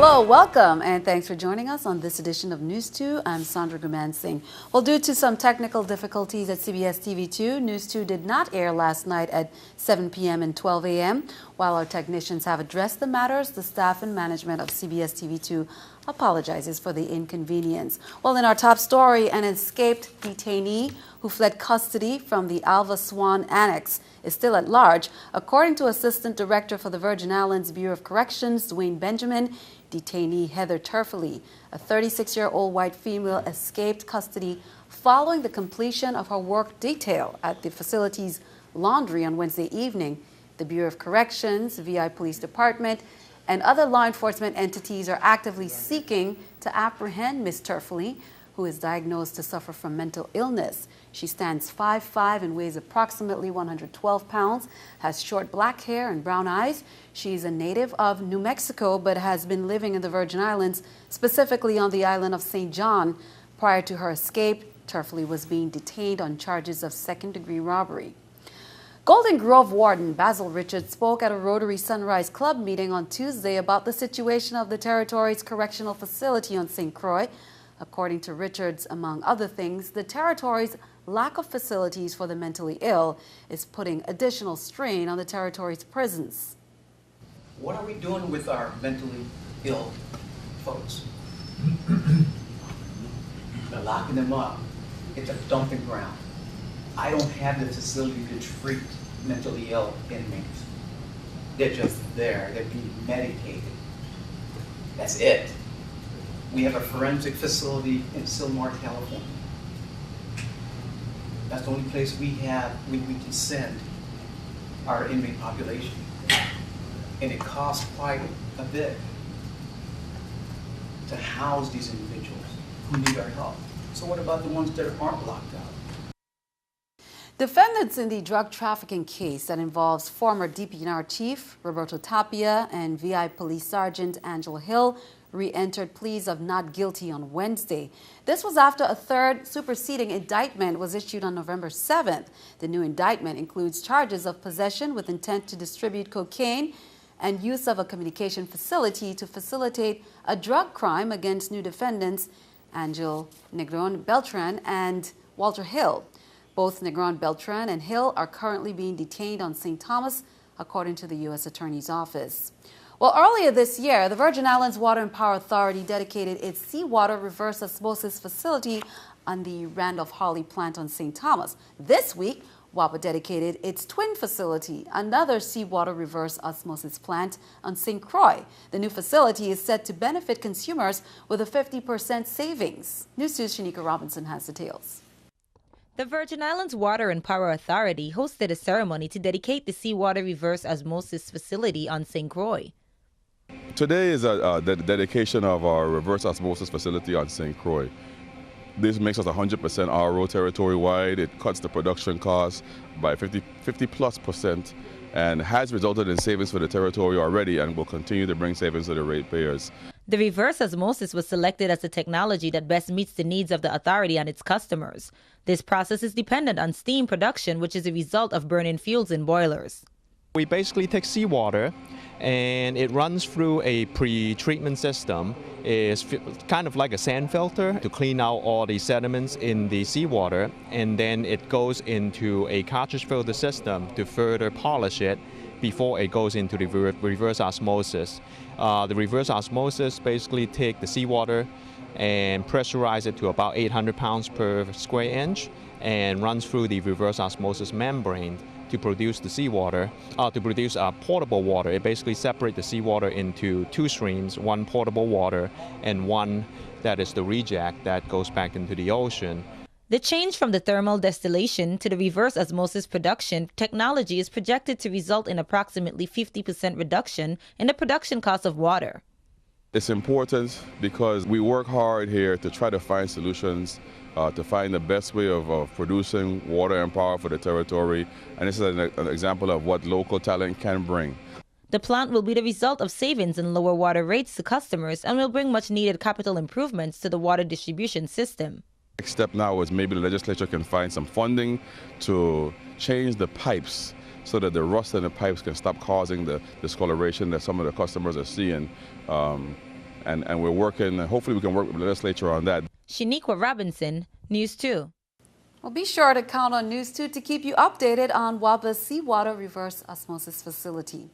Hello, welcome, and thanks for joining us on this edition of News 2. I'm Sandra Gumansing. Well, due to some technical difficulties at CBS TV2, News 2 did not air last night at 7 p.m. and 12 a.m. While our technicians have addressed the matters, the staff and management of CBS TV2 apologizes for the inconvenience. Well, in our top story, an escaped detainee who fled custody from the Alva Swan Annex is still at large. According to Assistant Director for the Virgin Islands Bureau of Corrections, Dwayne Benjamin, detainee Heather Turfley, a 36-year-old white female, escaped custody following the completion of her work detail at the facility's laundry on Wednesday evening. The Bureau of Corrections, VI Police Department, and other law enforcement entities are actively seeking to apprehend Ms. Turfley, who is diagnosed to suffer from mental illness. She stands 5'5" and weighs approximately 112 pounds, has short black hair and brown eyes. She's a native of New Mexico, but has been living in the Virgin Islands, specifically on the island of St. John. Prior to her escape, Turfley was being detained on charges of second-degree robbery. Golden Grove Warden Basil Richards spoke at a Rotary Sunrise Club meeting on Tuesday about the situation of the territory's correctional facility on St. Croix. According to Richards, among other things, the territory's lack of facilities for the mentally ill is putting additional strain on the territory's prisons. What are we doing with our mentally ill folks? We're locking them up. It's a dumping ground. I don't have the facility to treat mentally ill inmates. They're just there. They're being medicated. That's it. We have a forensic facility in Sylmar, California. That's the only place we can send our inmate population. And it costs quite a bit to house these individuals who need our help. So what about the ones that aren't locked out? Defendants in the drug trafficking case that involves former DPNR Chief Roberto Tapia and VI Police Sergeant Angelo Hill re-entered pleas of not guilty on Wednesday. This was after a third superseding indictment was issued on November 7th. The new indictment includes charges of possession with intent to distribute cocaine and use of a communication facility to facilitate a drug crime against new defendants Angel Negron Beltran and Walter Hill. Both Negron Beltran and Hill are currently being detained on St. Thomas, according to the U.S. Attorney's Office. Well, earlier this year, the Virgin Islands Water and Power Authority dedicated its seawater reverse osmosis facility on the Randolph-Harley plant on St. Thomas. This week, WAPA dedicated its twin facility, another seawater reverse osmosis plant on St. Croix. The new facility is set to benefit consumers with a 50% savings. News 2's Shanika Robinson has details. The Virgin Islands Water and Power Authority hosted a ceremony to dedicate the seawater reverse osmosis facility on St. Croix. Today is the dedication of our reverse osmosis facility on St. Croix. This makes us 100% RO territory-wide. It cuts the production costs by 50+% and has resulted in savings for the territory already and will continue to bring savings to the ratepayers. The reverse osmosis was selected as the technology that best meets the needs of the authority and its customers. This process is dependent on steam production, which is a result of burning fuels in boilers. We basically take seawater and it runs through a pre-treatment system. It's kind of like a sand filter to clean out all the sediments in the seawater, and then it goes into a cartridge filter system to further polish it before it goes into the reverse osmosis. The reverse osmosis basically take the seawater and pressurize it to about 800 pounds per square inch and runs through the reverse osmosis membrane to produce the seawater, to produce portable water. It basically separates the seawater into two streams, one portable water and one that is the reject that goes back into the ocean. The change from the thermal distillation to the reverse osmosis production technology is projected to result in approximately 50% reduction in the production cost of water. It's important because we work hard here to try to find solutions, to find the best way of producing water and power for the territory. And this is an example of what local talent can bring. The plant will be the result of savings in lower water rates to customers and will bring much needed capital improvements to the water distribution system. Next step now is maybe the legislature can find some funding to change the pipes so that the rust in the pipes can stop causing the discoloration that some of the customers are seeing. and we're working, hopefully we can work with the legislature on that. Shaniqua Robinson, News 2. Well, be sure to count on News 2 to keep you updated on WAPA's Seawater Reverse Osmosis Facility.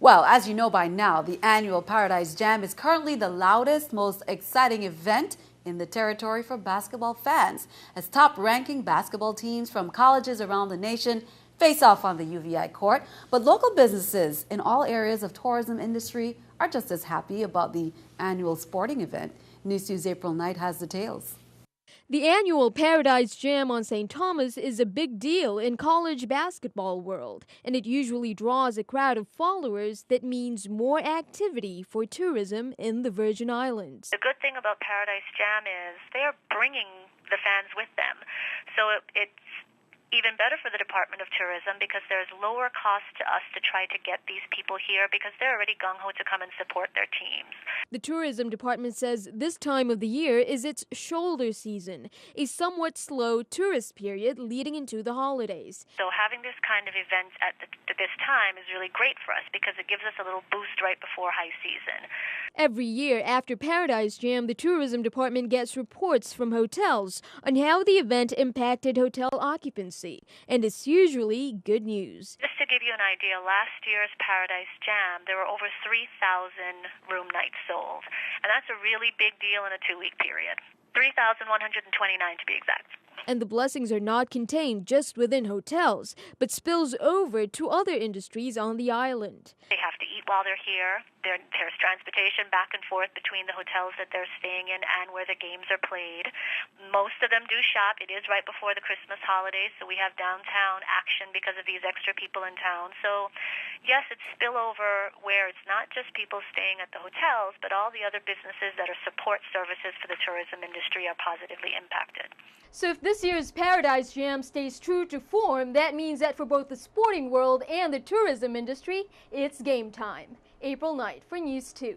Well, as you know by now, the annual Paradise Jam is currently the loudest, most exciting event in the territory for basketball fans, as top-ranking basketball teams from colleges around the nation face off on the UVI court. But local businesses in all areas of tourism industry are just as happy about the annual sporting event. News 2's April Knight has details. The annual Paradise Jam on St. Thomas is a big deal in college basketball world, and it usually draws a crowd of followers that means more activity for tourism in the Virgin Islands. The good thing about Paradise Jam is they are bringing the fans with them, so it's even better for the Department of Tourism because there's lower cost to us to try to get these people here because they're already gung-ho to come and support their teams. The tourism department says this time of the year is its shoulder season, a somewhat slow tourist period leading into the holidays. So having this kind of event at this time is really great for us because it gives us a little boost right before high season. Every year after Paradise Jam, the tourism department gets reports from hotels on how the event impacted hotel occupancy, and it's usually good news. Just to give you an idea, last year's Paradise Jam, there were over 3,000 room nights sold, and that's a really big deal in a 2-week period. 3,129 to be exact. And the blessings are not contained just within hotels, but spills over to other industries on the island. They have to eat while they're here. There's transportation back and forth between the hotels that they're staying in and where the games are played. Most of them do shop. It is right before the Christmas holidays, so we have downtown action because of these extra people in town. So, yes, it's spillover where it's not just people staying at the hotels, but all the other businesses that are support services for the tourism industry are positively impacted. So if this year's Paradise Jam stays true to form, that means that for both the sporting world and the tourism industry, it's game time. April Knight for News 2.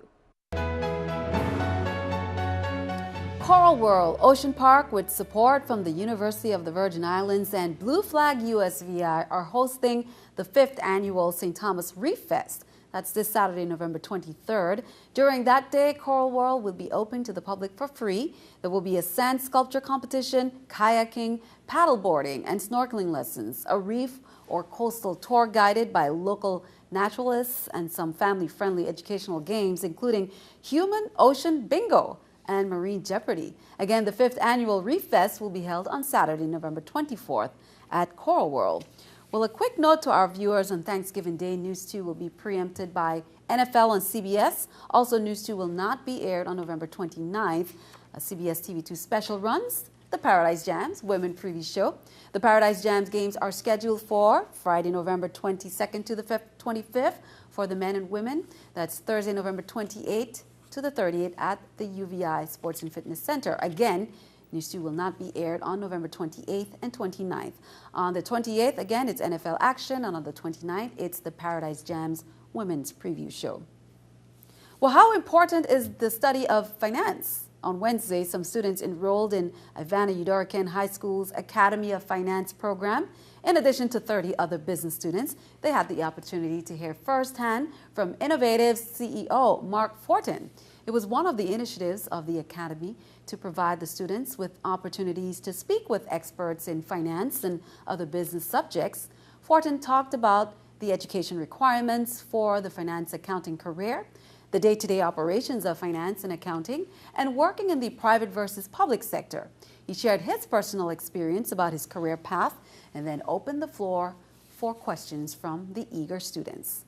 Coral World Ocean Park, with support from the University of the Virgin Islands and Blue Flag USVI, are hosting the 5th annual St. Thomas Reef Fest. That's this Saturday, November 23rd. During that day, Coral World will be open to the public for free. There will be a sand sculpture competition, kayaking, paddleboarding, and snorkeling lessons, a reef or coastal tour guided by local naturalists, and some family-friendly educational games, including human ocean bingo and marine jeopardy. Again, the 5th annual Reef Fest will be held on Saturday, November 24th at Coral World. Well, a quick note to our viewers on Thanksgiving Day, News 2 will be preempted by NFL on CBS. Also, News 2 will not be aired on November 29th. A CBS TV2 special runs the Paradise Jams Women Preview Show. The Paradise Jams games are scheduled for Friday, November 22nd to the 25th for the men and women. That's Thursday, November 28th to the 30th at the UVI Sports and Fitness Center. Again, News 2 will not be aired on November 28th and 29th. On the 28th, again, it's NFL action, and on the 29th, it's the Paradise Jams Women's Preview Show. Well, how important is the study of finance? On Wednesday, some students enrolled in Ivana Udorakan High School's Academy of Finance program. In addition to 30 other business students, they had the opportunity to hear firsthand from innovative CEO Mark Fortin. It was one of the initiatives of the Academy to provide the students with opportunities to speak with experts in finance and other business subjects. Fortin talked about the education requirements for the finance accounting career, the day-to-day operations of finance and accounting, and working in the private versus public sector. He shared his personal experience about his career path and then opened the floor for questions from the eager students.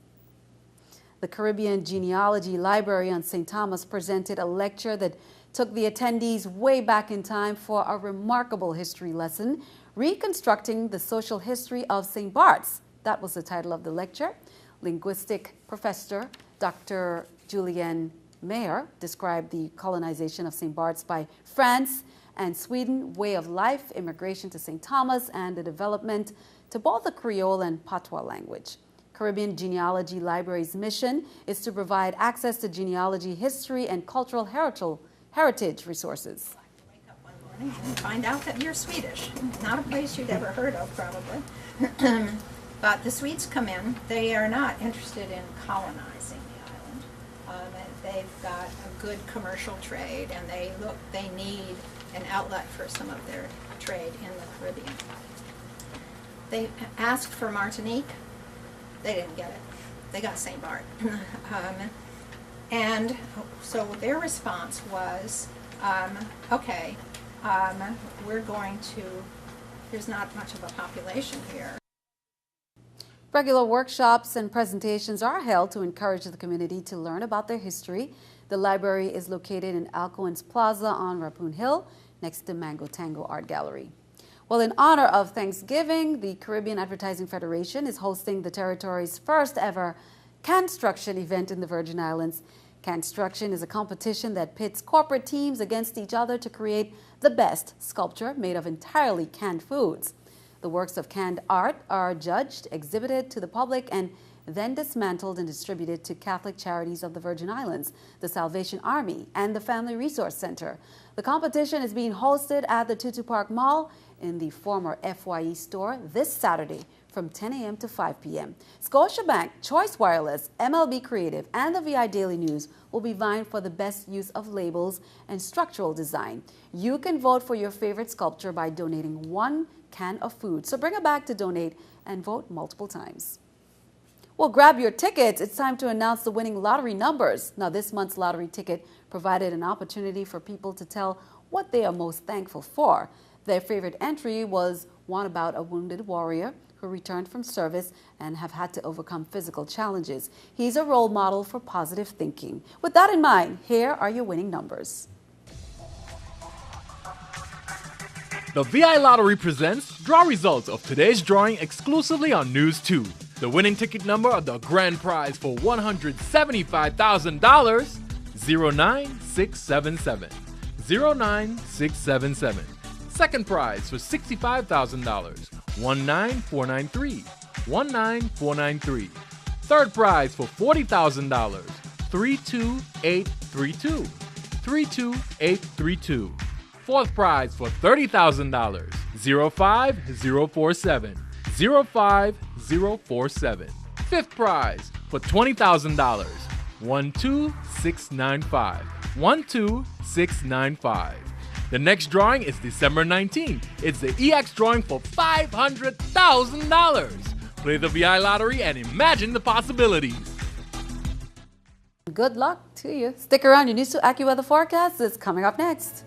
The Caribbean Genealogy Library on St. Thomas presented a lecture that took the attendees way back in time for a remarkable history lesson, Reconstructing the Social History of St. Bart's. That was the title of the lecture. Linguistic professor Dr. Julian Mayer described the colonization of St. Bart's by France and Sweden, way of life, immigration to St. Thomas, and the development to both the Creole and Patois language. Caribbean Genealogy Library's mission is to provide access to genealogy, history, and cultural heritage resources. Wake up one morning and find out that you're Swedish. Not a place you'd ever heard of, probably. But the Swedes come in. They are not interested in colonizing the island. they've got a good commercial trade, and they need an outlet for some of their trade in the Caribbean. They asked for Martinique. They didn't get it. They got St. Bart. And so their response was, okay, we're going to, there's not much of a population here. Regular workshops and presentations are held to encourage the community to learn about their history. The library is located in Alcoen's Plaza on Rapun Hill, next to Mango Tango Art Gallery. Well, in honor of Thanksgiving, the Caribbean Advertising Federation is hosting the territory's first ever Construction event in the Virgin Islands. Construction is a competition that pits corporate teams against each other to create the best sculpture made of entirely canned foods. The works of canned art are judged, exhibited to the public, and then dismantled and distributed to Catholic Charities of the Virgin Islands, the Salvation Army, and the Family Resource Center. The competition is being hosted at the Tutu Park Mall in the former FYE store this Saturday from 10 a.m. to 5 p.m. Scotiabank, Choice Wireless, MLB Creative, and the VI Daily News will be vying for the best use of labels and structural design. You can vote for your favorite sculpture by donating 1 can of food. So bring a bag to donate and vote multiple times. Well, grab your tickets. It's time to announce the winning lottery numbers. Now, this month's lottery ticket provided an opportunity for people to tell what they are most thankful for. Their favorite entry was one about a wounded warrior who returned from service and have had to overcome physical challenges. He's a role model for positive thinking. With that in mind, here are your winning numbers. The VI Lottery presents draw results of today's drawing exclusively on News2. The winning ticket number of the grand prize for $175,000, 09677. 09677. Second prize for $65,000, 19493. 19493. Third prize for $40,000, 32832. 32832. Fourth prize for $30,000, 05047. 05047. Fifth prize for $20,000, 12695. 12695. The next drawing is December 19th. It's the EX drawing for $500,000. Play the VI Lottery and imagine the possibilities. Good luck to you. Stick around. Your News2 AccuWeather forecast is coming up next.